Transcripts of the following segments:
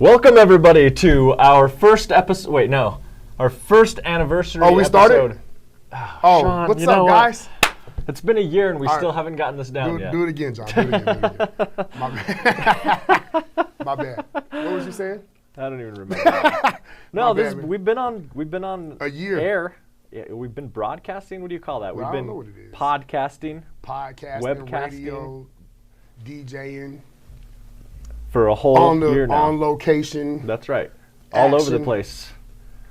Welcome everybody to our first episode. Wait, no, our first anniversary. Oh, we started. Episode. Oh, Sean, what's up, guys? It's been a year and we still haven't gotten this down yet. Do it again, John. Do it again. My bad. My bad. What was you saying? I don't even remember. No, we've been on a year. Air. Yeah, we've been broadcasting. What do you call that? Well, We've I don't been know what it is. podcasting, webcasting, radio, DJing. For a whole year now. On location. That's right. All over the place.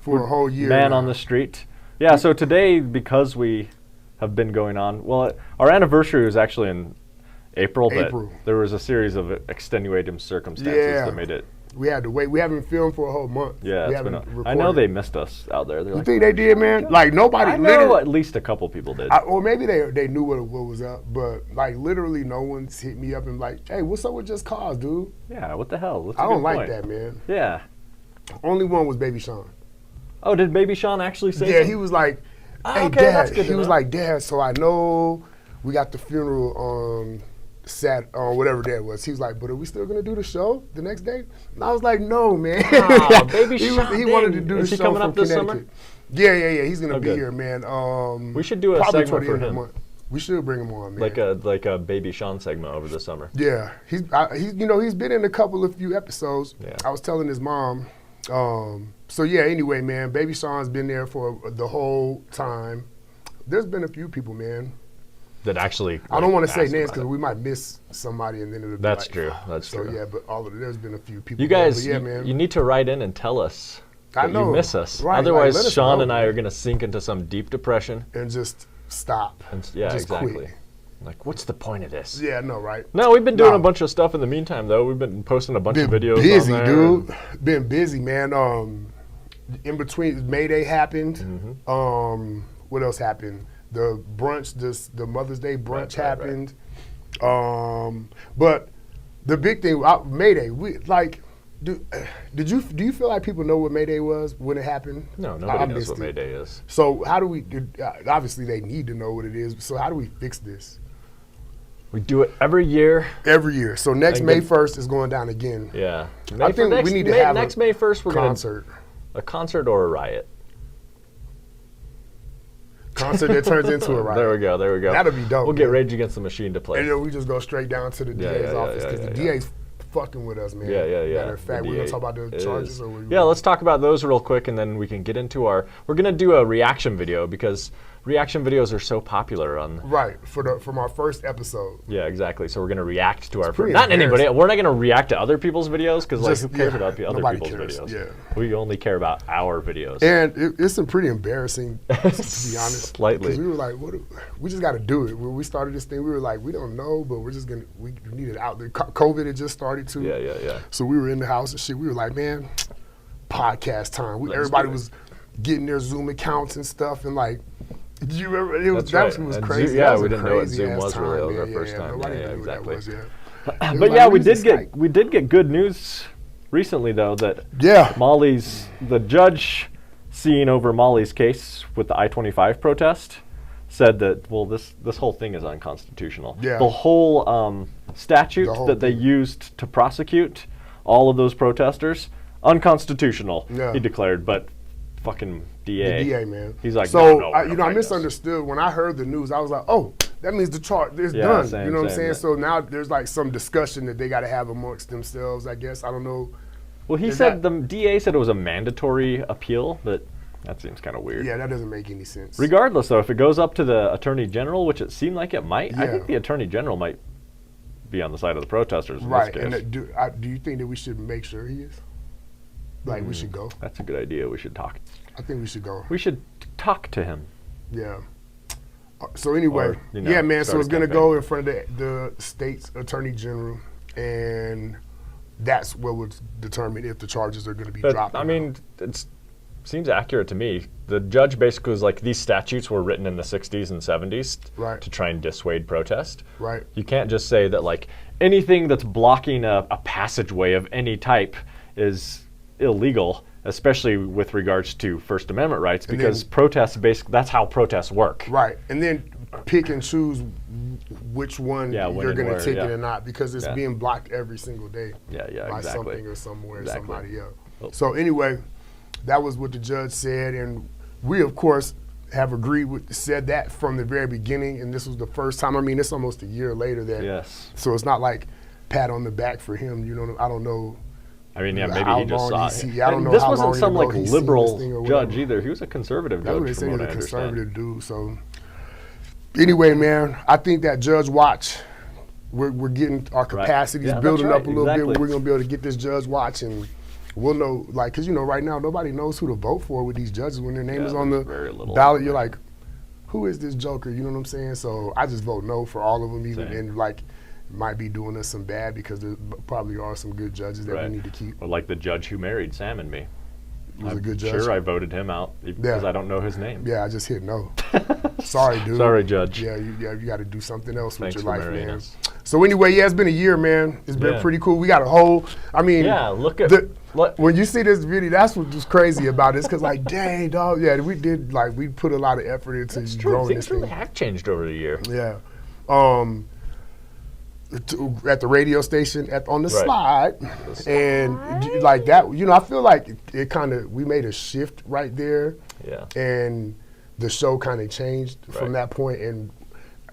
For a whole year. Man on the street. Yeah, so today, because we have been going on, well, our anniversary was actually in April, but there was a series of extenuating circumstances that made it. We had to wait. We haven't filmed for a whole month. Yeah, I know they missed us out there. You think they did, man? Like nobody. I know at least a couple people did. Or maybe they knew what was up, but like literally no one's hit me up and like, hey, what's up with Just Cause, dude? Yeah, what the hell? I don't like that, man. Yeah. Only one was Baby Sean. Oh, did Baby Sean actually say? Yeah, he was like, hey, Dad. He was like, Dad. So I know we got the funeral on whatever day it was. He was like, but are we still gonna do the show the next day? And I was like, no, man. Oh, Baby Sean. He wanted to do the show coming from up this Connecticut. summer? Yeah. He's gonna be here, man. We should do a segment for him. We should bring him on, man. Like a Baby Sean segment over the summer. Yeah, he's been in a few episodes. Yeah. I was telling his mom. So yeah, anyway, man, Baby Sean's been there for the whole time. There's been a few people, man. That actually, I don't want to say names because we might miss somebody, and then it'll be That's true. That's true. So yeah, but there's been a few people. You guys, man. You need to write in and tell us that you miss us. Right, otherwise, Sean and I are going to sink into some deep depression and just stop. Yeah, just exactly. Quit. Like, what's the point of this? Yeah, no, right? No, we've been doing a bunch of stuff in the meantime, though. We've been posting a bunch of videos. Busy, on there dude. Been busy, man. In between, Mayday happened. Mm-hmm. What else happened? The brunch, the Mother's Day brunch happened. Right. But the big thing, Mayday. Do you feel like people know what Mayday was when it happened? No, nobody knows what Mayday is. So how do we? Obviously, they need to know what it is. So how do we fix this? We do it every year. Every year. So next May 1st is going down again. Yeah. I think we need to have next May 1st. We're concert. A concert or a riot. Concert that turns into a riot. There we go. That'll be dope. We'll get Rage Against the Machine to play. And then we just go straight down to the DA's office because the DA's fucking with us, man. Yeah. Matter of fact, we're going to talk about the charges. Let's talk about those real quick, and then we can get into we're going to do a reaction video because reaction videos are so popular on. Right, from our first episode. Yeah, exactly. So we're going to react to our first. Not anybody. We're not going to react to other people's videos because who cares about other people's videos? Yeah. We only care about our videos. And it's some pretty embarrassing, to be honest. Slightly. Because we were like, we just got to do it. When we started this thing, we were like, we don't know, but we need it out there. COVID had just started too. Yeah. So we were in the house and shit. We were like, man, podcast time. Everybody was getting their Zoom accounts and stuff, and like. Do you remember? That was crazy. We didn't know what Zoom was really. That was our first time. Nobody knew exactly. What that But was, we did get good news recently though that the judge seeing over Molly's case with the I-25 protest said that this whole thing is unconstitutional. Yeah. The whole statute that they used to prosecute all of those protesters unconstitutional. Yeah. He declared, but fucking DA. The DA, man. He's like, I misunderstood. When I heard the news, I was like, oh, that means the charge is done. You know what I'm saying? Yeah. So now there's like some discussion that they got to have amongst themselves, I guess. I don't know. Well, the DA said it was a mandatory appeal, but that seems kind of weird. Yeah, that doesn't make any sense. Regardless, though, if it goes up to the Attorney General, which it seemed like it might, I think the Attorney General might be on the side of the protesters in this case. And do you think that we should make sure he is? Like, we should go? That's a good idea. We should talk. I think we should go. We should talk to him. Yeah. So anyway, man. So it's gonna go in front of the state's attorney general, and that's what would determine if the charges are going to be dropped. I mean, it seems accurate to me. The judge basically was like, these statutes were written in the 60s and 70s to try and dissuade protest. Right. You can't just say that like anything that's blocking a passageway of any type is illegal, especially with regards to First Amendment rights, because protests, basically, that's how protests work. Right. And then pick and choose which one you're going to ticket or not, because it's being blocked every single day by something or somewhere or somebody else. Oh. So anyway, that was what the judge said, and we, of course, have said that from the very beginning, and this was the first time. I mean, it's almost a year later that. Yes. So it's not like pat on the back for him. You know, I don't know. I mean, yeah, maybe he just saw it. I don't know. This wasn't some like liberal judge either. He was a conservative judge. That's what they say. He was a conservative dude. So anyway, man, I think that Judge Watch, we're getting our capacities building up a little bit. We're going to be able to get this Judge Watch, and we'll know, like, because, you know, right now nobody knows who to vote for with these judges. When their name is on the ballot, you're like, who is this joker? You know what I'm saying? So I just vote no for all of them, even, and like, might be doing us some bad, because there probably are some good judges that we need to keep. Or like the judge who married Sam and me. He was a good judge. Sure, I voted him out because I don't know his name. Yeah, I just hit no. Sorry, dude. Sorry, Judge. Yeah, you got to do something else with your life, man. So anyway, it's been a year, man. It's been pretty cool. We got a whole, I mean. Yeah, look at. When you see this video, that's what was crazy about it. It's because, like, dang, dog, we put a lot of effort into growing this thing. Things really have changed over the year. Yeah. At the radio station, on the slide, and like that, you know, I feel like it kind of, we made a shift right there, and the show kind of changed from that point, and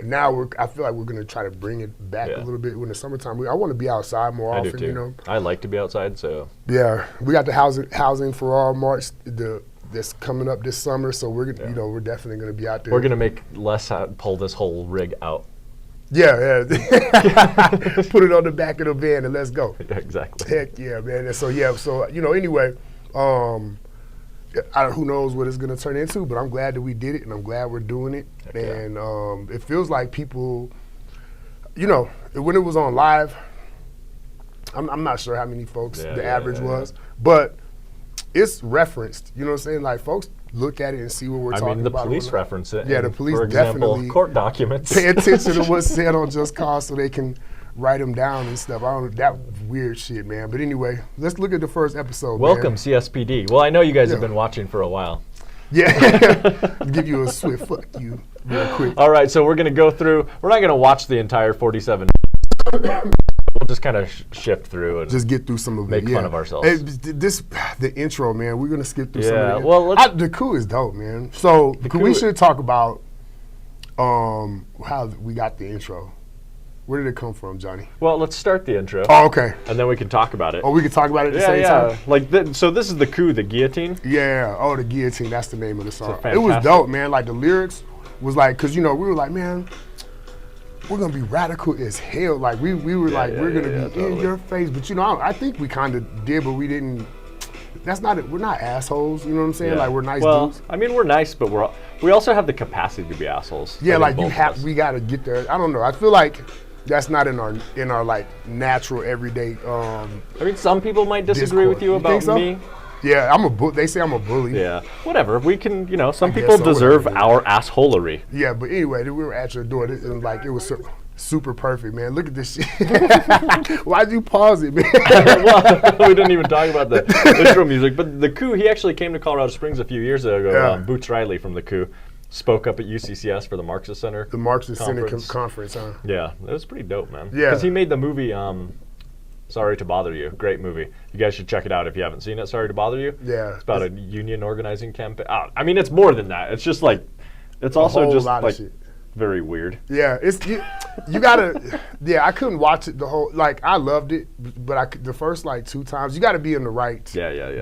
now I feel like we're gonna try to bring it back a little bit in the summertime. I want to be outside more often, you know. I like to be outside, so yeah, we got the housing for all March that's coming up this summer, so we're we're definitely gonna be out there. We're gonna make Les pull this whole rig out. Yeah. Put it on the back of the van and let's go. Yeah, exactly. Heck yeah, man. And so you know, anyway, who knows what it's gonna turn into, but I'm glad that we did it, and I'm glad we're doing it. Heck and it feels like people, you know, when it was on live, I'm not sure how many folks the average was, but it's referenced. You know what I'm saying? Like, folks look at it and see what we're talking about. I mean, the police reference it. Yeah, the police for example, definitely court documents. Pay attention to what's said on Just Cause so they can write them down and stuff. I don't know, that weird shit, man. But anyway, let's look at the first episode. Welcome, CSPD. Well, I know you guys have been watching for a while. Yeah, give you a swift fuck you real quick. All right, so we're gonna go through. We're not gonna watch the entire 47. We'll just kind of shift through and just get through some of it. Make fun of ourselves. The intro, man. We're gonna skip through some of it. Well, the coup is dope, man. So we should talk about how we got the intro. Where did it come from, Johnny? Well, let's start the intro. Oh, okay. And then we can talk about it. Oh, we can talk about it at the same time? Like, so this is the coup, the guillotine? Yeah. Oh, the guillotine. That's the name of the song. It was dope, man. Like, the lyrics was like, because, you know, we were like, man, we're going to be radical as hell. Like, we were we're going to be in your face. But, you know, I think we kind of did, but we didn't. We're not assholes, you know what I'm saying? Yeah. Like, we're nice dudes. I mean, we're nice, but we also have the capacity to be assholes. Yeah, like, we got to get there. I don't know. I feel like that's not in our like natural everyday. I mean, some people might disagree with you about me. Yeah, they say I'm a bully. Yeah, whatever. We can, you know, some people deserve our assholery. Yeah, but anyway, we were actually doing it, and like it was super perfect, man. Look at this shit. Why'd you pause it, man? Well, we didn't even talk about the intro music, but the coup. He actually came to Colorado Springs a few years ago. Yeah. Boots Riley from the coup spoke up at UCCS for the Marxist Center. The Marxist Center conference, huh? Yeah, it was pretty dope, man. Yeah, because he made the movie. Sorry to Bother You. Great movie. You guys should check it out if you haven't seen it. Sorry to Bother You. Yeah. It's about a union organizing campaign. I mean, it's more than that. It's just like, it's also just like very weird. Yeah, it's you gotta. Yeah, I couldn't watch it the whole. Like, I loved it, but the first like 2 times, you got to be in the right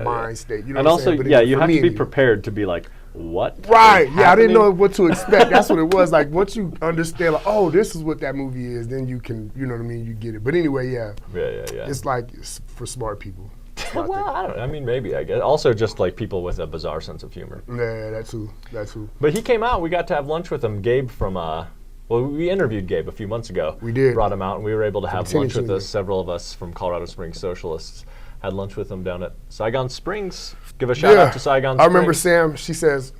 mind state. You know and what also, I'm saying? you have to be prepared to be like, what? Right. Yeah, I didn't know what to expect. That's what it was. Like, once you understand, like, oh, this is what that movie is, then you can, you know what I mean, you get it. But anyway, yeah. It's like for smart people. Well, I don't know. I mean, maybe, I guess. Also just like people with a bizarre sense of humor. Yeah, that's who. But he came out. We got to have lunch with him. Gabe from, we interviewed Gabe a few months ago. We did. Brought him out, and we were able to have lunch with us. Several of us from Colorado Springs Socialists had lunch with him down at Saigon Springs. Give a shout out to Saigon Springs. I remember Sam, she says,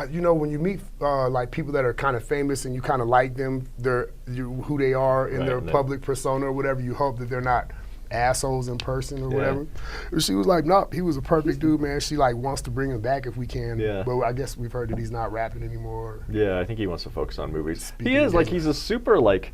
you know, when you meet like people that are kind of famous and you kind of like them, who they are in their public persona or whatever, you hope that they're not assholes in person or whatever. And she was like, nope, he was a perfect dude, man. She like wants to bring him back if we can. Yeah. But I guess we've heard that he's not rapping anymore. Yeah, I think he wants to focus on movies. He is like, he's a super like,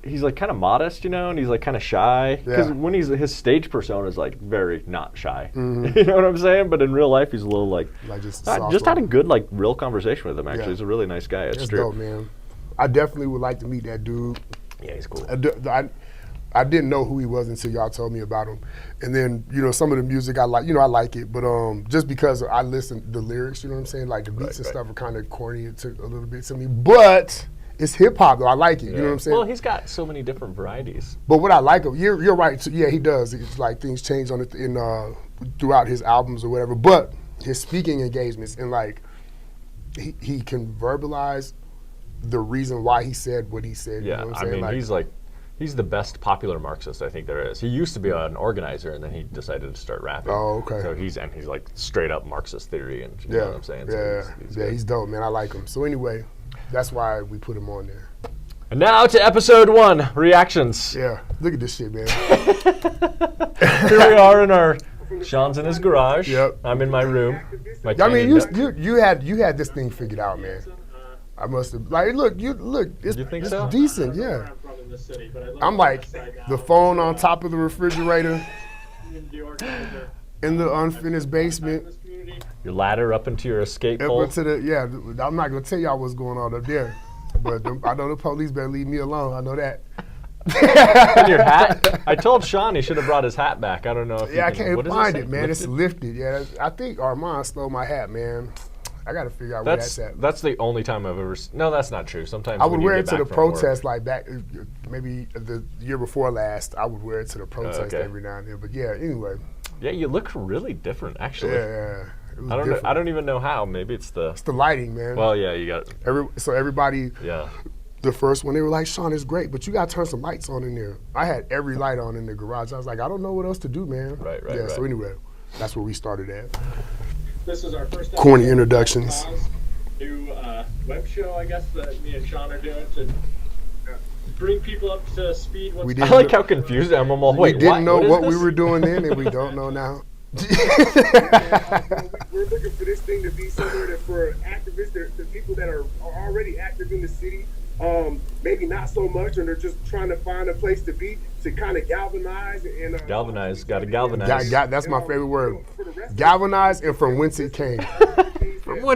he's like kind of modest, you know, and he's like kind of shy. Because when his stage persona is like very not shy. Mm-hmm. You know what I'm saying? But in real life, he's a little like just had a good like real conversation with him. Actually, he's a really nice guy. It's true. Dope, man. I definitely would like to meet that dude. Yeah, he's cool. I didn't know who he was until y'all told me about him. And then, you know, some of the music I like, you know, I like it. But just because I listen to the lyrics, you know what I'm saying? Like the beats and stuff are kind of corny a little bit to me. But it's hip hop though. I like it. You know what I'm saying? Well, he's got so many different varieties. But what I like of you're right. So, yeah, he does. It's like things change on it throughout his albums or whatever. But his speaking engagements and like he can verbalize the reason why he said what he said. Yeah, you know what I'm saying? I mean, he's the best popular Marxist I think there is. He used to be an organizer, and then he decided to start rapping. Oh, okay. So he's like straight up Marxist theory, and you know what I'm saying? So he's dope, man. I like him. So anyway, that's why we put him on there. And now to episode 1, reactions. Yeah, look at this shit, man. Here we are Sean's in his garage. Yep. I'm in my room. I mean, you had this thing figured out, man. I must have look. It's, you think it's so? decent, yeah. I'm like the phone on top of the refrigerator in the unfinished basement. Your ladder up into your escape hole. I'm not gonna tell y'all what's going on up there, but I know the police better leave me alone. I know that. And your hat? I told Sean he should have brought his hat back. I don't know if I can't find it, man. It's lifted. Yeah, I think Armand stole my hat, man. I got to figure out where that's at. That's the only time I've ever. No, that's not true. Sometimes I would wear it to the protest, like back maybe the year before last. I would wear it to the protest every now and then. But yeah, anyway. Yeah, you look really different, actually. Yeah. I don't even know how. Maybe it's the lighting, man. Well, yeah, you got so everybody. Yeah. The first one, they were like, Sean, it's great, but you got to turn some lights on in there. I had every light on in the garage. I was like, I don't know what else to do, man. Right. Yeah. So anyway, that's where we started at. This is our first corny introductions. New web show, I guess, that me and Sean are doing to bring people up to speed. I like how confused I am. I'm all, we didn't know what we were doing then, and we don't know now. We're looking for this thing to be somewhere that for activists, the people that are already active in the city, maybe not so much, and they're just trying to find a place to be, to kind of galvanize and gotta galvanize. That's my favorite word. Galvanize and from whence it came.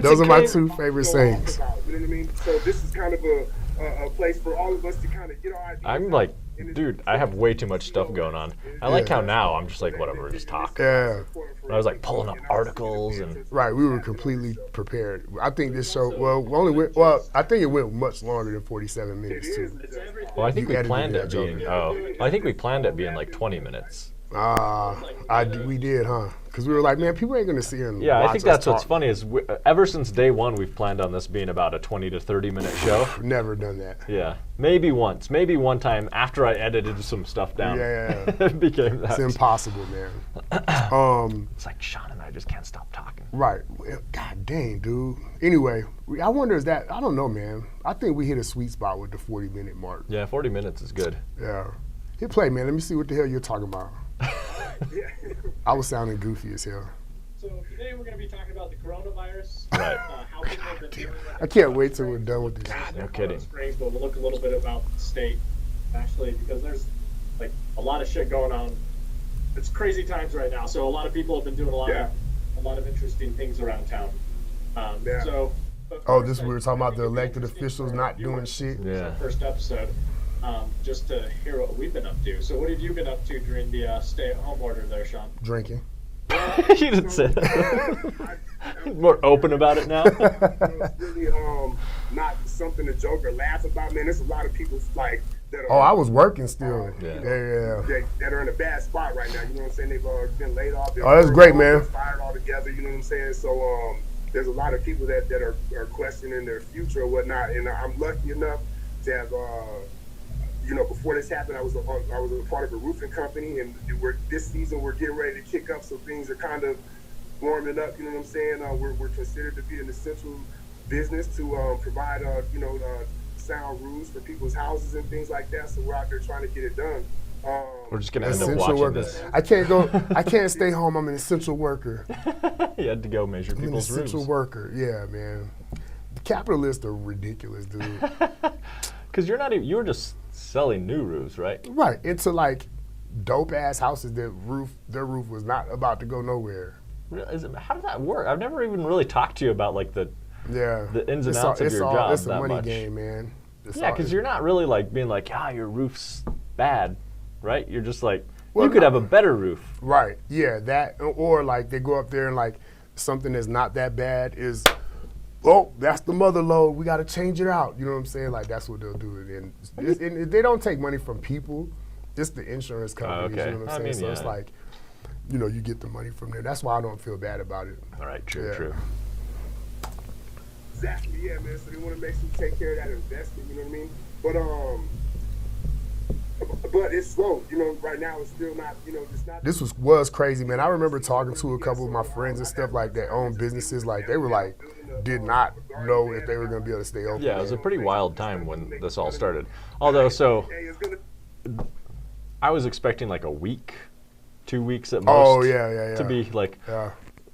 Those are my two favorite sayings. You know what I mean? So this is kind of a place for all of us to kind of get our ideas. I'm like, dude, I have way too much stuff going on. I like how now I'm just like, whatever, just talk. Yeah. I was like pulling up articles and. Right, we were completely prepared. I think this show, I think it went much longer than 47 minutes too. Well, I think we planned it being. I think we planned it being like 20 minutes. We did, huh? Because we were like, man, people ain't gonna see him. Yeah, I think that's what's funny is ever since day one we've planned on this being about a 20 to 30 minute show. Never done that. Yeah, maybe one time after I edited some stuff down. Yeah. It became that. It's impossible, man. It's like Sean and I just can't stop talking. Right. God dang, dude. Anyway, I wonder I don't know, man. I think we hit a sweet spot with the 40-minute mark. Yeah, 40 minutes is good. Yeah. Hit play, man. Let me see what the hell you're talking about. I was sounding goofy as hell. So today we're going to be talking about the coronavirus. Right. How people have been dealing with it. I can't wait till we're done with this. God, no kidding. But we'll look a little bit about the state, actually, because there's like a lot of shit going on. It's crazy times right now. So a lot of people have been doing a lot of interesting things around town. So. This we were talking about the elected officials not doing shit. Yeah. First episode. Just to hear what we've been up to. So what have you been up to during the stay-at-home order there, Sean? Drinking. You didn't say that. More open about it now. It's really not something to joke or laugh about, man. There's a lot of people like that are. I was working still. That are in a bad spot right now. You know what I'm saying? They've been laid off. That's great, man. Fired altogether. You know what I'm saying? So there's a lot of people that are questioning their future or whatnot. And I'm lucky enough to have. Before this happened, I was a part of a roofing company, and this season we're getting ready to kick up, so things are kind of warming up. You know what I'm saying? We're considered to be an essential business to provide sound roofs for people's houses and things like that. So we're out there trying to get it done. We're just gonna end up essential watching worker. this. I can't stay home. I'm an essential worker. You had to go measure I'm an people's essential roofs. worker. Yeah, man. The capitalists are ridiculous, dude. Because you're not even, you were just selling new roofs, right? Right. Into like dope ass houses that their roof was not about to go nowhere. How does that work? I've never even really talked to you about like the ins and outs of your job It's a that money much. game, man. Yeah, because you're not really like being like, your roof's bad, right? You're just like, Well, you could have a better roof. Right. Yeah, that or like they go up there and like something that's not that bad is, oh, that's the mother load. We got to change it out. You know what I'm saying? Like that's what they'll do. And they don't take money from people. It's the insurance companies. Okay. You know what I'm saying? So it's like, you get the money from there. That's why I don't feel bad about it. All right. True. Exactly, yeah, man. So they want to make sure you take care of that investment, you know what I mean? But it's slow, right now it's still not, it's not. This was crazy, man. I remember talking to a couple of my friends and stuff like that own businesses. Like they were like, did not know if they were going to be able to stay open. Yeah, it was a pretty wild time when this all started. Although, I was expecting like a week, 2 weeks at most. Oh, yeah. To be like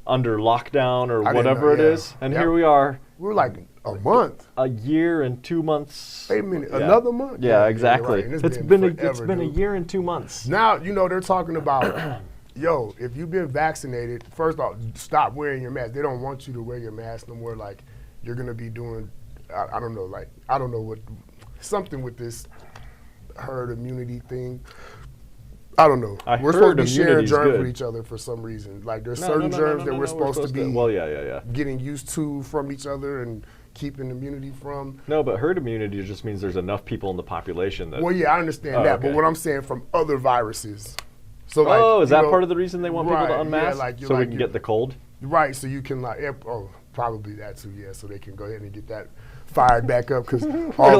under lockdown or whatever it is. And Yep. here we are. We're like a month. A year and 2 months. Wait a minute, another month? Yeah, exactly. Right. It's been forever, a dude. year and 2 months. Now, they're talking about, if you've been vaccinated, first off, stop wearing your mask. They don't want you to wear your mask no more. Like, you're going to be doing, I don't know what, something with this herd immunity thing. I don't know. We're supposed to be sharing germs with each other for some reason. Like, there's certain germs that we're supposed to be getting used to from each other and keeping immunity from. No, but herd immunity just means there's enough people in the population that. Well, yeah, I understand that. Okay. But what I'm saying from other viruses. So like, is that part of the reason they want people to right, unmask? yeah, So we can get the cold? Right, so you can probably that too, yeah. So they can go ahead and get that fired back up because all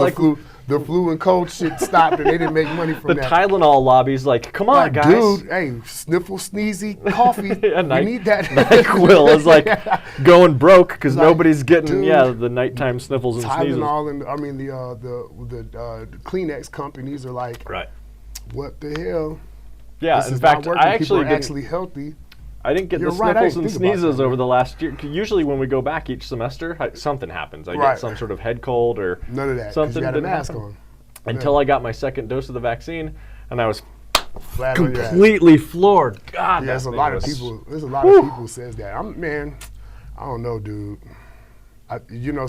the flu and cold shit stopped and they didn't make money from the that. Tylenol lobby's like, come on, guys. Dude, hey, sniffle, sneezy, coffee. We need that. NyQuil is like going broke because nobody's getting dude, the nighttime sniffles and sneezes. Tylenol and the Kleenex companies are like, Right. What the hell? Yeah, This in is fact, not working. I actually People are didn't. actually healthy. I didn't get You're the right, I sniffles and didn't think about sneezes that, over the last year. Usually when we go back each semester, something happens. I get some sort of head cold or None of that. 'Cause something. you got a didn't mask happen on. until I got my second dose of the vaccine, and I was Flat on your ass. completely floored. God, Yeah, there's a that lot thing of was- people. There's a lot of people says that. I don't know, dude.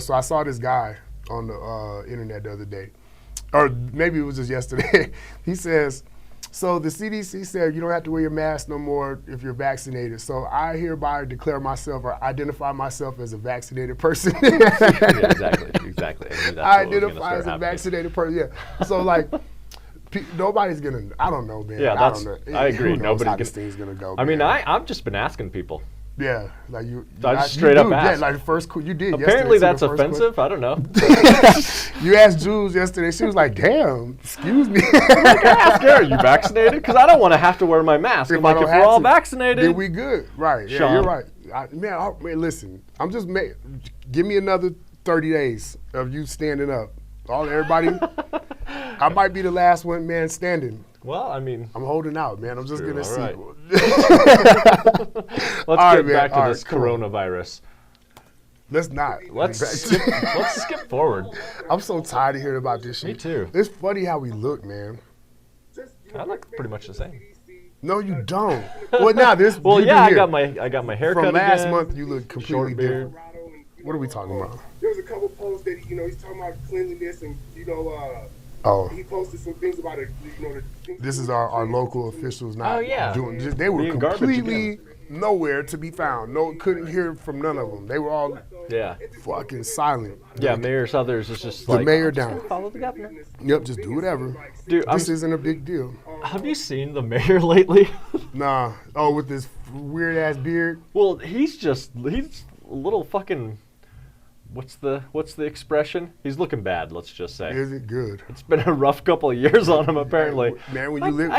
So I saw this guy on the internet the other day, or maybe it was just yesterday. He says, so the CDC said you don't have to wear your mask no more if you're vaccinated. So I hereby declare myself or identify myself as a vaccinated person. Yeah, exactly. I identify as a vaccinated person. Yeah. So like. Nobody's gonna. I don't know, man. Yeah, I don't know. I agree. Who knows how Nobody's this thing's gonna go. I mean, man. I've just been asking people. Yeah, like you. I just straight up asked. Yeah, like the first you did. Apparently, yesterday, that's the first offensive. I don't know. You asked Jules yesterday. She was like, "Damn, excuse me." Ask her, are you vaccinated? Because I don't want to have to wear my mask. I'm like, if we're all vaccinated, then we good. Right? Yeah, Sean. you're right. Man, listen. I'm just give me another 30 days of you standing up. Everybody. I might be the last one man standing. Well, I mean, I'm holding out, man. I'm just gonna see. Right. Let's get back to this coronavirus. Let's not. Let's skip forward. I'm so tired of hearing about this shit. Me too. It's funny how we look, man. I look pretty much the same. No, you don't. Well, now this. Well, yeah, I got my haircut from last again. month. You look completely different. What are we talking about? There was a couple posts that he's talking about cleanliness and he posted some things about it. This is our local officials not doing. They were Being completely nowhere to be found. No, couldn't hear from none of them. They were all fucking silent. Yeah, Mayor Southers is just the like mayor down. Follow the governor. Yep, just do whatever. Dude, this isn't a big deal. Have you seen the mayor lately? Nah. Oh, with this weird ass beard. Well, he's a little fucking. What's the expression? He's looking bad. Let's just say. Is it good? It's been a rough couple of years on him, apparently. Man, when you live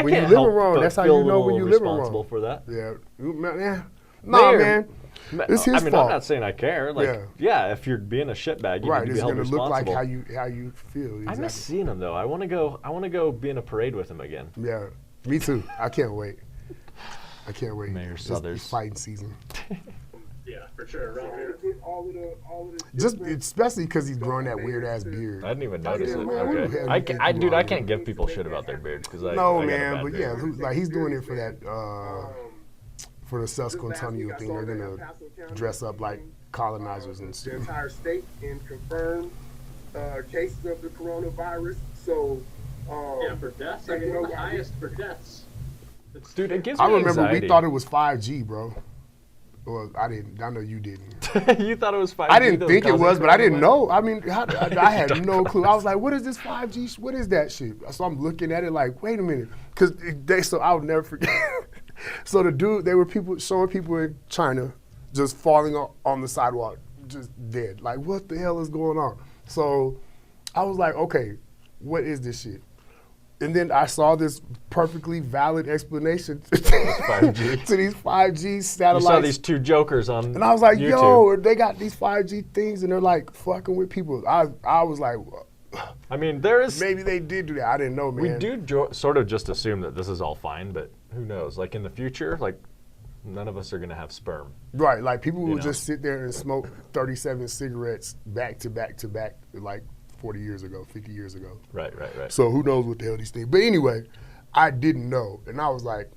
wrong, that's how you you know when you live wrong. Responsible for that. Yeah. Nah, man. It's his fault. I'm not saying I care. Like, yeah, if you're being a shitbag, you need to be held responsible. Right, it's gonna look like how you feel. Exactly. I miss seeing him though. I want to go be in a parade with him again. Yeah. Me too. I can't wait. Mayor It's Southers. fighting season. Yeah, for sure. Around here. All of the Just especially because he's growing that weird ass beard. I didn't even notice it. man, Okay. I can't give people shit about their beards because I No, I got a man, bad but beard. yeah, like he's doing it for that for the Sesquicentennial thing. They're gonna dress up like colonizers and the shit. entire state and confirmed cases of the coronavirus. So Yeah, for deaths. I mean, we're the highest for deaths. Dude, it gives me I remember anxiety. we thought it was 5G, bro. Well, I didn't. I know you didn't. You thought it was 5G. I didn't that think it causing was, but I didn't coronavirus? know. I mean, I had no clue. I was like, "What is this 5G? What is that shit?" So I'm looking at it like, "Wait a minute," because so I'll never forget. So the dude, they were showing people in China just falling on the sidewalk, just dead. Like, what the hell is going on? So I was like, "Okay, what is this shit?" And then I saw this perfectly valid explanation to 5G. to these 5G You satellites. saw these two jokers on And I was like, YouTube. yo, they got these 5G things and they're like fucking with people. I was like, I mean, there is. maybe they did do that. I didn't know, man. We do sort of just assume that this is all fine, but who knows? Like in the future, like none of us are gonna have sperm. Right, like people You would know? just sit there and smoke 37 cigarettes back to back to back, like 40 years ago, 50 years ago. Right. So who knows what the hell these things. But anyway, I didn't know. And I was like,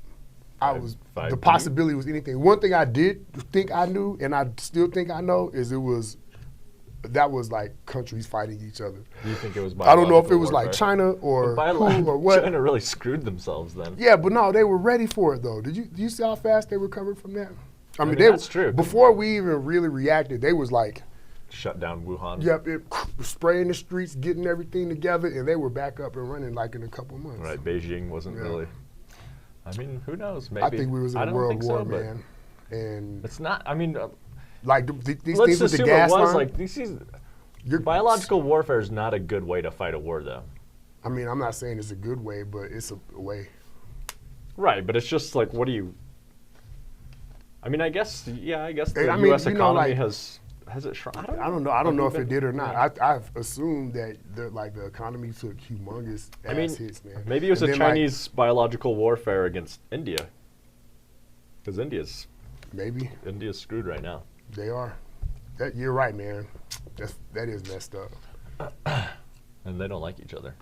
the 5G? possibility was anything. One thing I did think I knew, and I still think I know, is that was like countries fighting each other. Do you think it was? I don't know if it was biological like warfare? China or But who or what. China really screwed themselves then. Yeah, but no, they were ready for it though. Do you see how fast they recovered from that? I mean, that's true. Before we even really reacted, they was like, Shut down Wuhan. yep, spraying the streets, getting everything together, and they were back up and running like in a couple months. Right. Beijing wasn't Yeah. really. I mean, who knows? Maybe. I think we was in I a don't world think war, so, but man. And It's not. I mean, like these let's things with the assume gas it was line. like biological warfare is not a good way to fight a war, though. I mean, I'm not saying it's a good way, but it's a way. Right, but it's just like, what do you? I mean, I guess the I mean, U.S. you know, economy like- has it shrunk? I don't know. I don't know if Have it you did or been- not. I've assumed that the economy took humongous I mean, ass hits, man. maybe it was And a then, like, Chinese biological warfare against India, because India's screwed right now. They are. You're right, man. That is messed up. And they don't like each other.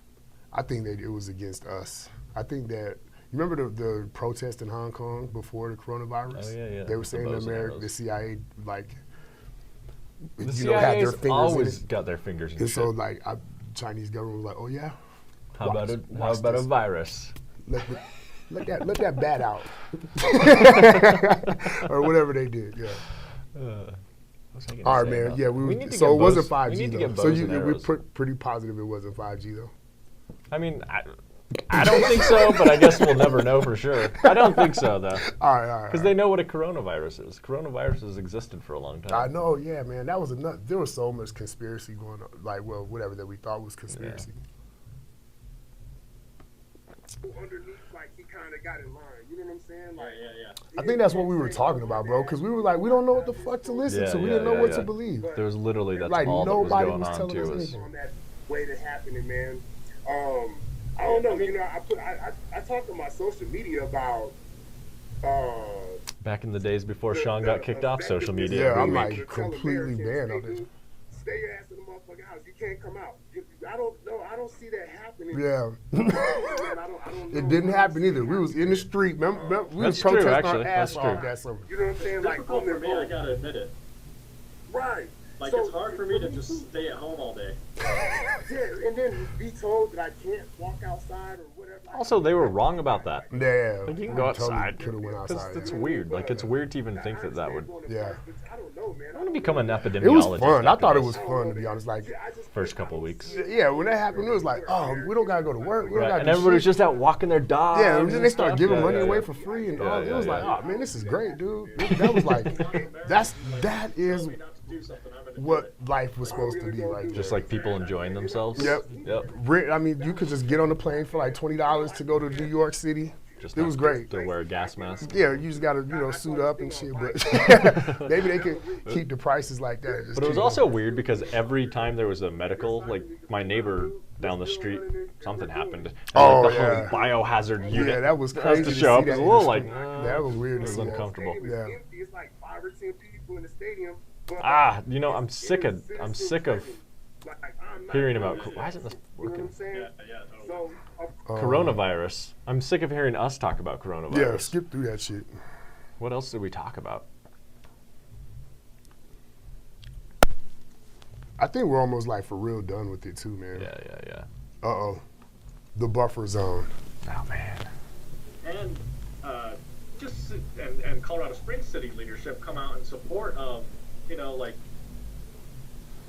I think that it was against us. I think that you remember the protest in Hong Kong before the coronavirus? Oh, yeah. They were saying The bows and arrows. the CIA like The had CIA's their fingers always in it. got their fingers in And shit. so like Chinese government was like, oh yeah, How about watch a this. virus? Let that bat out, or whatever they did. Yeah. What was I gonna All right, say man. about- Yeah, we need to so get it wasn't bows- we 5G need to though. get So bows and we're arrows. pretty positive it wasn't 5G though. I mean, I don't think so, but I guess we'll never know for sure. I don't think so, though. All right. Because they know what a coronavirus is. Coronavirus has existed for a long time. I know, yeah, man. That was enough. There was so much conspiracy going on. Like, well, whatever that we thought was conspiracy. underneath, like he kind of got in line. You know what I'm saying? Like, Yeah. I think that's what we were talking about, bro. Because we were like, we don't know what the fuck to listen to. We didn't know what to believe. There was literally, that's Like, all that was nobody going was on, telling too. us Was, anything. on that way to happening, man. I don't know. You know, I talked on my social media about. back in the days before Sean got kicked off social media. Yeah, I'm every like week. completely banned on this. Stay your ass in the motherfucking house. You can't come out. I don't know. I don't see that happening. Yeah. Man, I don't know. It didn't happen either. We was in the street. Remember we was That's true, protesting actually. our ass That's off true. that summer. You know what I'm saying? Like, Difficult for me, I gotta admit it. right. Like, So, it's hard for me to just stay at home all day. Yeah, and then be told that I can't walk outside or whatever. Also, they were wrong about that. Yeah. Like, you can go Totally outside. could have went Because outside. it's weird. Like, it's weird to even think that would... Yeah. I don't know, man. I want to become an epidemiologist. It was fun. I after thought it this was fun, to be honest. Like, First couple of weeks. yeah, when that happened, it was like, oh, we don't gotta go to work. We don't Right. gotta And do everybody was shit. just out walking their dogs. Yeah, and then they started giving money away yeah. for free, and Yeah, all. It yeah, was like, yeah. oh man, this is great, dude. That was like, that is Not to do something, I'm gonna do what it. life was supposed to be like. Just like people enjoying themselves. Yep. Yep. I mean, you could just get on the plane for like $20 to go to New York City, Just it was great. To wear a gas mask. Yeah, you just gotta suit up and shit. But maybe they could keep the prices like that. But it was also weird because every time there was a medical, like my neighbor down the street, something happened. And the whole biohazard unit. Yeah, that was crazy to show up. It was a little like that was weird. It was uncomfortable. Yeah. It's like 5 or 10 people in the stadium. I'm sick of hearing about. Why isn't this working? Coronavirus. I'm sick of hearing us talk about coronavirus. Yeah, skip through that shit. What else did we talk about? I think we're almost like for real done with it too, man. Yeah. Uh-oh. The buffer zone. Oh, man. And and Colorado Springs city leadership come out in support of, like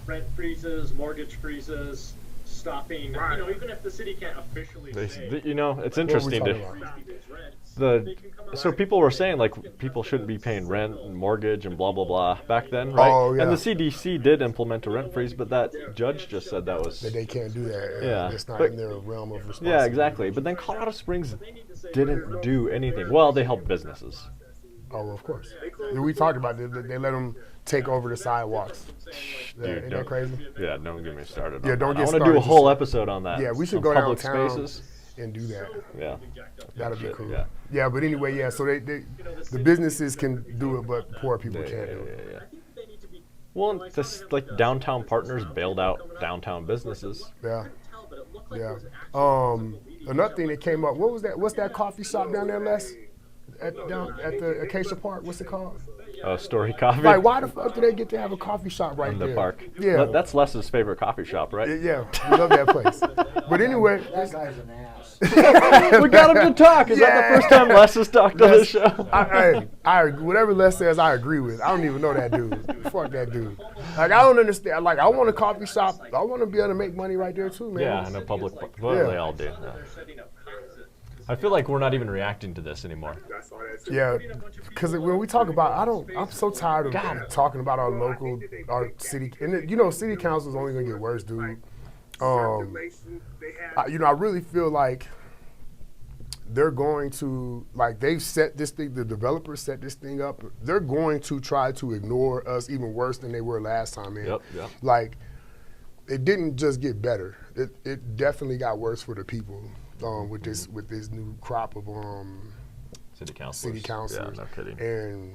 rent freezes, mortgage freezes, stopping, even if the city can't officially say. It's interesting so people were saying like people shouldn't be paying rent and mortgage and blah blah blah back then, right? Oh, yeah. And the CDC did implement a rent freeze, but that judge just said that they can't do that. Yeah, it's not in their realm of responsibility. Yeah, exactly. But then Colorado Springs didn't do anything. Well, they helped businesses. Oh, well, of course. We talked about it. They let them take over the sidewalks. Dude, ain't that crazy? Yeah, don't get me started. Yeah, don't get started. I want to do a whole episode on that. Yeah, we should go public downtown spaces and do that. Yeah, that'd be cool. Yeah, but anyway, so they the businesses can do it, but poor people can't do it. Yeah. Well, this like downtown partners bailed out downtown businesses. Yeah. Another thing that came up. What was that? What's that coffee shop down there, Les? Down at the Acacia Park. What's it called? Story Coffee. Like, why the fuck do they get to have a coffee shop right there? In the park. Yeah. That's Les's favorite coffee shop, right? Yeah, we love that place. But anyway. That guy's an ass. We got him to talk. Is that the first time Les has talked on the show? Whatever Les says, I agree with. I don't even know that dude. Fuck that dude. Like, I don't understand. Like, I want a coffee shop. I want to be able to make money right there, too, man. Yeah, in a public park. Well, they all do. Yeah. I feel like we're not even reacting to this anymore. Yeah, because when we talk about, I'm so tired of talking about our city, and city council is only gonna get worse, dude. I really feel like they're going to, like, they've set this thing, the developers set this thing up. They're going to try to ignore us even worse than they were last time, man. Yep. Like, it didn't just get better. It definitely got worse for the people. With this new crop of city councilors. Yeah, no kidding. And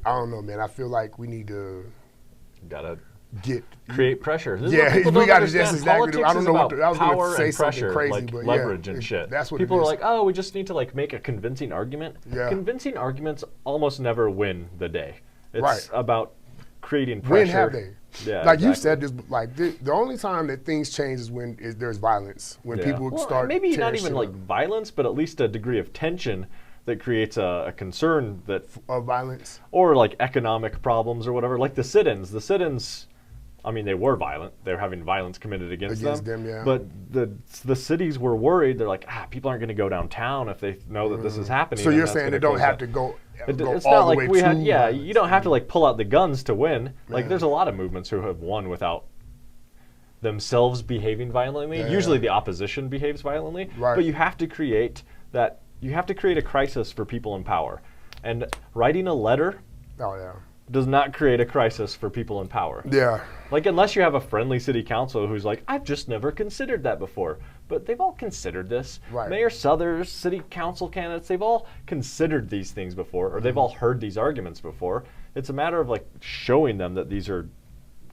I don't know, man. I feel like we need to create pressure. We got to just exactly. I don't know what I was going to say something pressure, crazy, like but leverage and shit. That's what people it is. are like. Oh, we just need to like make a convincing argument. Yeah. Convincing arguments almost never win the day. It's right. about creating pressure. When have they? Yeah, like you said, this like the only time that things change is when there's violence. When people start maybe not even like up. violence, but at least a degree of tension that creates a concern that of violence or like economic problems or whatever. Like the sit-ins. The sit-ins, I mean, they were violent. They were having violence committed against them. Yeah. But the cities were worried. They're like, people aren't going to go downtown if they know that this is happening. So you're saying they don't have to go. It's all not the like way we had. to Yeah, violence. you don't have to like pull out the guns to win. Like Yeah. there's a lot of movements who have won without themselves behaving violently. Yeah. Usually the opposition behaves violently. Right. But you have to create that. You have to create a crisis for people in power, and writing a letter does not create a crisis for people in power. Yeah. Like unless you have a friendly city council who's like, I've just never considered that before. But they've all considered this. Right. Mayor Suthers, city council candidates, they've all considered these things before, or they've all heard these arguments before. It's a matter of like showing them that these are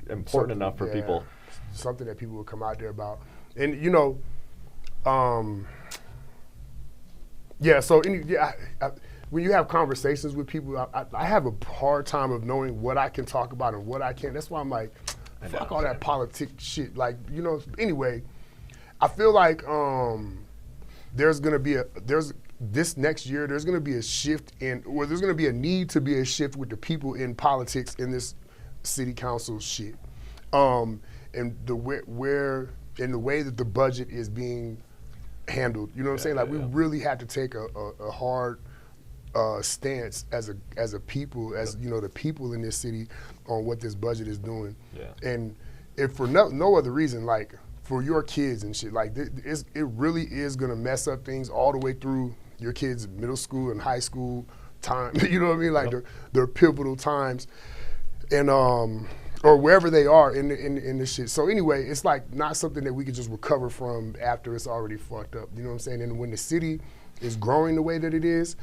important enough for people. Something that people will come out there about. And when you have conversations with people, I have a hard time of knowing what I can talk about and what I can't. That's why I'm like, fuck all that politics shit. Like, anyway, I feel like there's going to be this next year, there's going to be a shift there's going to be a need to be a shift with the people in politics in this city council shit. And the way that the budget is being handled, you know what I'm saying? Like we really have to take a hard stance as a people, as the people in this city on what this budget is doing. Yeah. And if for no other reason, like for your kids and shit, like it really is gonna mess up things all the way through your kids' middle school and high school time. You know what I mean? Like they're pivotal times, and or wherever they are in the shit. So anyway, it's like not something that we could just recover from after it's already fucked up. You know what I'm saying? And when the city is growing the way that it is,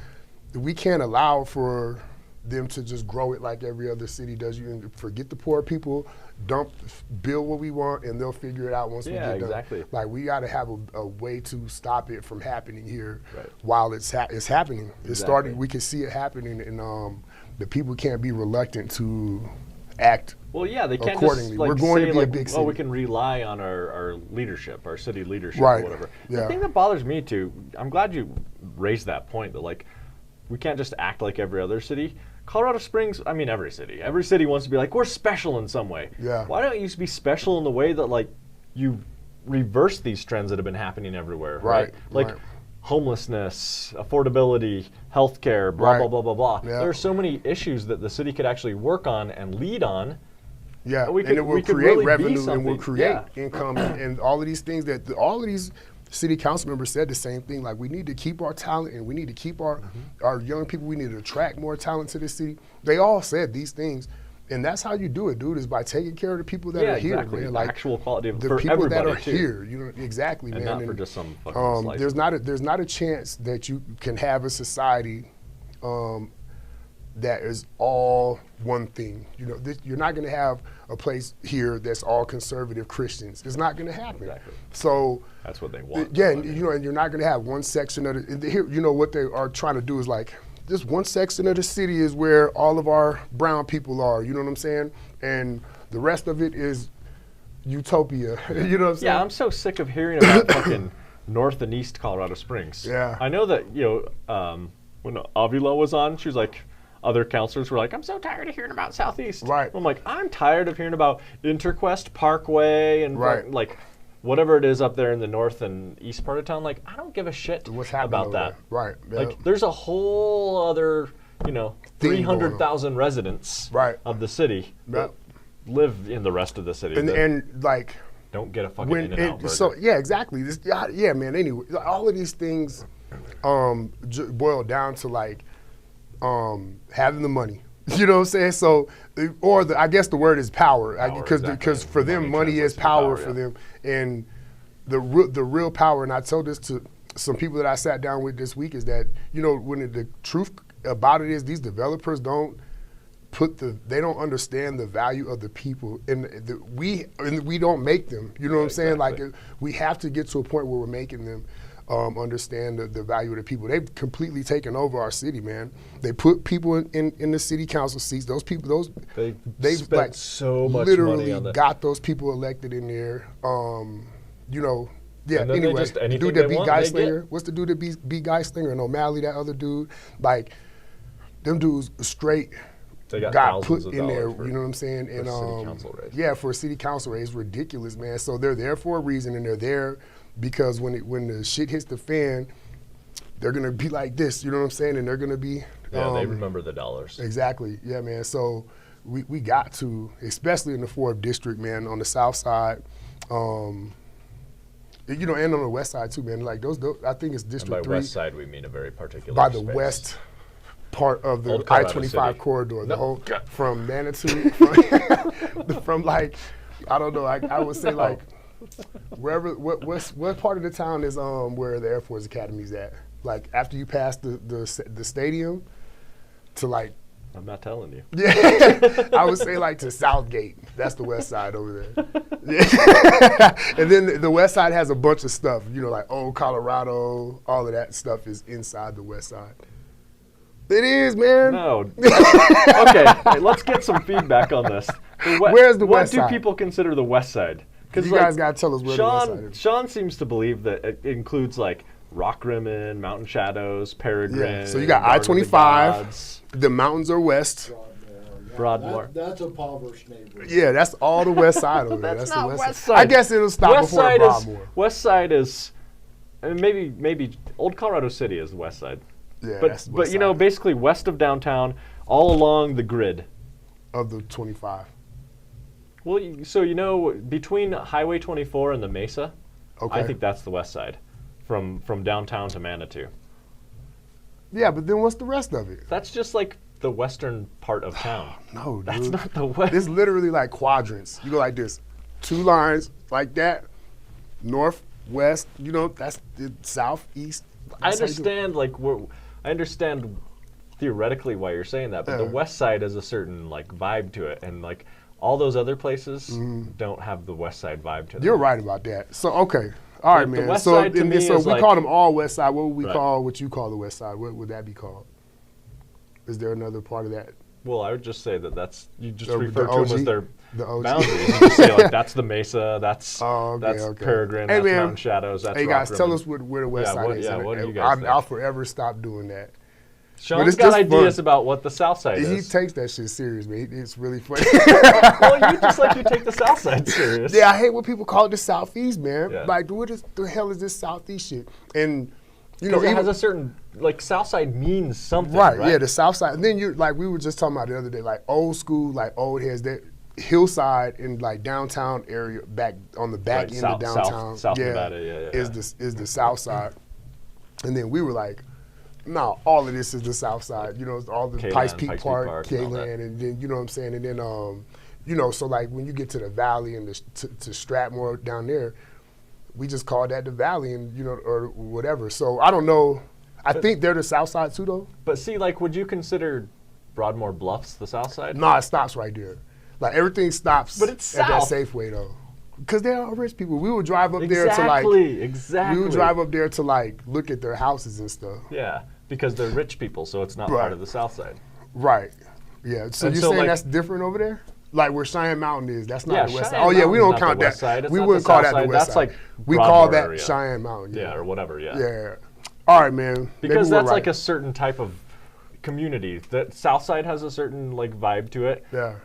we can't allow for them to just grow it like every other city does. You forget the poor people, build what we want, and they'll figure it out once we get done. Exactly. Like we got to have a way to stop it from happening here while it's happening. It's starting. We can see it happening, and the people can't be reluctant to act. Well, yeah, they can't accordingly. Just, like, we're going say, to be like, a big city. oh, we can rely on our leadership, our city leadership, right. or whatever. Yeah. The thing that bothers me too, I'm glad you raised that point, that like we can't just act like every other city. Colorado Springs, I mean every city wants to be like, we're special in some way. Yeah. Why don't you be special in the way that like you reverse these trends that have been happening everywhere, right? Like homelessness, affordability, healthcare, blah, blah, blah, blah, blah. Yeah. There are so many issues that the city could actually work on and lead on. Yeah, and it will create really revenue and will create income and all of these things that all of these city council members said the same thing. Like, we need to keep our talent and we need to keep our young people. We need to attract more talent to the city. They all said these things. And that's how you do it, dude, is by taking care of the people that are here, man. Like, actual quality of the for people that are too. Here. You know, exactly, and man. Not for just some fucking slice. There's not a chance that you can have a society that is all one thing. You know, you're not going to have a place here that's all conservative Christians. It's not going to happen. Exactly. So that's what they want. Yeah, and, you know, and you're not going to have one section of the here. You know what they are trying to do is like, this one section of the city is where all of our brown people are. You know what I'm saying? And the rest of it is utopia. You know what I'm saying? Yeah, I'm so sick of hearing about fucking North and East Colorado Springs. Yeah. I know that, you know, when Avila was on, she was like, other counselors were like, I'm so tired of hearing about Southeast. Right. I'm like, I'm tired of hearing about Interquest Parkway and like whatever it is up there in the north and east part of town. Like, I don't give a shit about that. Right. Like, there's a whole other, you know, 300,000 residents of the city that live in the rest of the city. And like, don't get a fucking In-N-Out burger. So, yeah, exactly. Yeah, man, anyway, all of these things boil down to like, having the money, you know what I'm saying? So, or I guess the word is power, because for them, money is power for them, and the real power. And I told this to some people that I sat down with this week is that, you know, when the truth about it is these developers don't understand the value of the people, and we don't make them. You know what I'm saying? Like, we have to get to a point where we're making them. Understand the value of the people. They've completely taken over our city, man. They put people in the city council seats. Those people, they've spent like so much literally money on that. Got those people elected in there. You know, yeah. And then anyway, the dude that beat Geislinger, what's the dude that beat Geislinger and O'Malley? That other dude, like, them dudes straight. They got put in there, you know what I'm saying? And city council race. Yeah, for a city council race, it's ridiculous, man. So they're there for a reason, and they're there because when the shit hits the fan, they're gonna be like this, you know what I'm saying? And they're gonna be they remember the dollars. Exactly, yeah, man. So we got to, especially in the 4th district, man, on the south side, you know, and on the west side too, man. Like those I think it's District 3. And by west side, we mean a very particular by the space. West part of the I-25 corridor, the whole from Manitou, from like, I don't know, I would say like. Wherever, what part of the town is where the Air Force Academy's at? Like after you pass the stadium, to like. I'm not telling you. Yeah, I would say like to Southgate. That's the west side over there. Yeah. And then the west side has a bunch of stuff. You know, like Old Colorado. All of that stuff is inside the west side. It is, man. No. Okay, hey, let's get some feedback on this. Where's the west side? What do people consider the west side? You guys got to tell us where the west side is. Sean seems to believe that it includes like Rockrimmon, Mountain Shadows, Peregrine. Yeah. So you got I-25. The mountains are west. Broadmoor. That's a impoverished neighborhood. Yeah, that's all the west side over there. That's the not west side. side. I guess it'll stop before Broadmoor. West side is, I mean, maybe Old Colorado City is the west side. Yeah, but you know, basically west of downtown, all along the grid of the 25. Well, so you know, between Highway 24 and the Mesa, okay. I think that's the west side, from downtown to Manitou. Yeah, but then what's the rest of it? That's just like the western part of town. No, dude. That's not the west. It's literally like quadrants. You go like this, 2 lines like that, north, west. You know, that's the south, east. I understand, I understand theoretically why you're saying that, but the west side has a certain like vibe to it, and like all those other places don't have the west side vibe to them. You're right about that. So okay, all right, Like, the man. west So side to me so is we like- call them all west side. What would we Right. call what you call the west side? What would that be called? Is there another part of that? Well, I would just say that's you just The refer to them as OG? their The OG. boundaries. You just say like that's the Mesa, that's Okay. Peregrine, Hey, that's man. Mountain Shadows, that's Hey guys, Rock tell Rimmon. us where the west side is. What do you guys think? I'll forever stop doing that. Sean's it's got just ideas fun. about what the south side He is. takes that shit serious, man. It's really funny. Well, you just like you take the south side serious. Yeah, I hate when people call it the southeast, man. Yeah. Like, what the hell is this southeast shit? And you know, Because it even, has a certain like south side means something, right, right? yeah, the south side. And then you like we were just talking about the other day, like old school, like old heads that hillside in like downtown area, back on the back Right, end south- of downtown. South Nevada, yeah. Is the south side. And then we were like, no, all of this is the south side. You know, it's all the K-Land, Pikes Peak Park, and all that. K-Land, and then you know what I'm saying. And then you know, so like when you get to the valley and to Stratmore down there, we just call that the valley, and you know, or whatever. So I don't know. I think they're the south side too, though. But see, like, would you consider Broadmoor Bluffs the south side? No, it stops right there. Like everything stops But it's at that south. Safeway though. Because they're all rich people. We would drive up there to like Exactly. we would drive up there to like look at their houses and stuff. Yeah, because they're rich people, so it's not Right. part of the south side. Right. Yeah. So And you're so, saying like- that's different over there? Like where Cheyenne Mountain is, that's not Yeah, the west side. Cheyenne Oh yeah, we don't Mountain's not count the that. west side. It's We not wouldn't the call south that the side. west That's side. like We call Broadmoor that area. Cheyenne Mountain. Yeah, or whatever. Yeah. Yeah. All right, man. Because Maybe we're that's like right. a certain type of community. That south side has a certain like vibe to it. Yeah.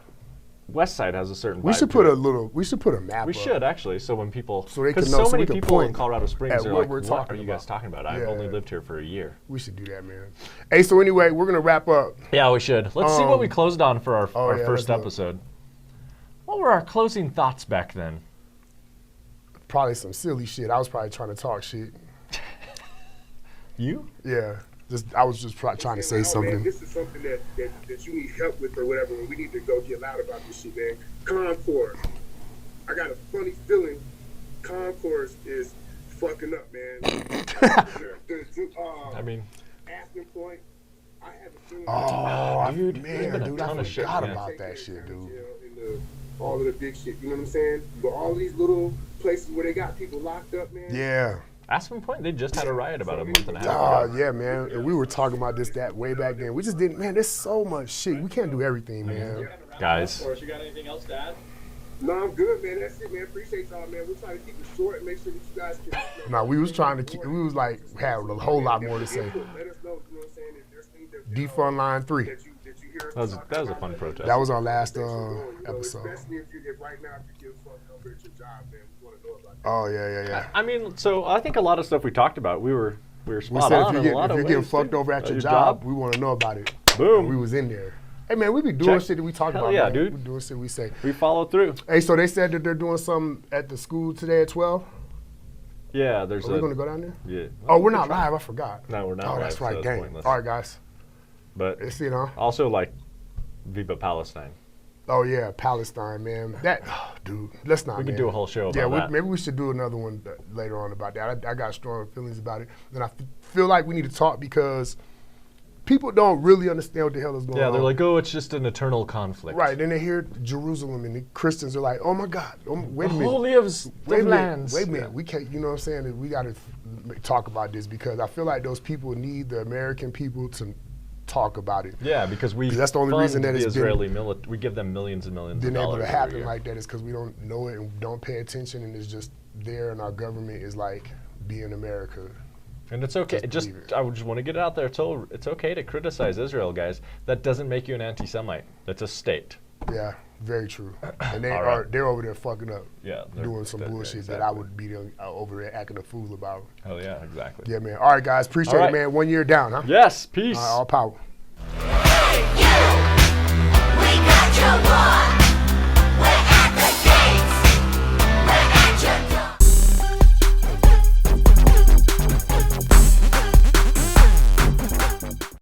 West side has a certain. We vibe should to put it. We should put a map. We up. should actually, so when people, So they can because know, so so many we can people in point Colorado Springs at are what like, we're "What talking are you guys about." talking about? I've Yeah. only lived here for a year." We should do that, man. Hey, so anyway, we're gonna wrap up. Yeah, we should. Let's see what we closed on for our yeah, first let's look. episode. What were our closing thoughts back then? Probably some silly shit. I was probably trying to talk shit. You? Yeah. I was just trying to say Man, something. this is something that you need help with or whatever, and we need to go get loud about this shit, man. Concourse. I got a funny feeling Concourse is fucking up, man. I mean, Aspen Point, I have a feeling Oh, Dude, man, there's been a dude, ton I of shit, forgot man. about that shit, dude. All of the big shit, you know what I'm saying? But all these little places where they got people locked up, man. Yeah. Aspen Point, they just had a riot about a month and a half ago. Yeah, man. And we were talking about that way back then. We just didn't, man, there's so much shit. We can't do everything, man. Guys. Or you got anything else to add? No, I'm good, man. That's it, man. Appreciate y'all, man. We're trying to keep it short and make sure that you guys can. No, we was trying to keep, we was like, had a whole lot more to say. Let us know, you know what I'm saying? If there's things that Defund Line 3. that you hear us That was talking a about, fun protest. That was our last you know, episode. especially if right now if you get fucked over at your job, man. We want to know about that. Oh, yeah. I mean, so I think a lot of stuff we talked about, we were We spot said on in a lot if of you're ways. getting fucked too. over at At your job, we want to know about it. Boom. We was in there. Hey, man, we be doing Check. shit that we talk Hell about, yeah, man. dude. We doing shit we say. We followed through. Hey, so they said that they're doing something at the school today at 12. Yeah, there's Are we going to go down there? Yeah. Oh, we're not live. I forgot. No, we're not Oh, live, that's so right. that's Dang. pointless. All right, guys. But It's, you know. also, like, Viva Palestine. Oh, yeah, Palestine, man. That, dude, let's not, We could man. do a whole show Yeah, about that. maybe we should do another one later on about that. I got strong feelings about it. And I feel like we need to talk because people don't really understand what the hell is going on. Yeah, they're like, oh, it's just an eternal conflict. Right, then they hear Jerusalem and the Christians are like, oh my God, wait a The minute. holy of Wait a minute, lands. wait a minute. We can't, you know what I'm saying? We got to talk about this because I feel like those people need the American people to talk about it. Yeah, because we That's the only fund reason that the it's been- Israeli we give them millions and millions Been of able dollars to every happen year. like that is because we don't know it and don't pay attention and it's just there and our government is like being America. And it's okay. Just believe it. I would just want to get it out there. It's okay to criticize Israel, guys. That doesn't make you an anti-Semite. That's a state. Yeah, very true. And All right. they're over there fucking up. Yeah, they're- Doing some yeah, bullshit exactly. that I would be over there acting a fool about. Oh yeah, exactly. Yeah, man. All right, guys. Appreciate All right. it, man. 1 year down, huh? Yes, peace. All power.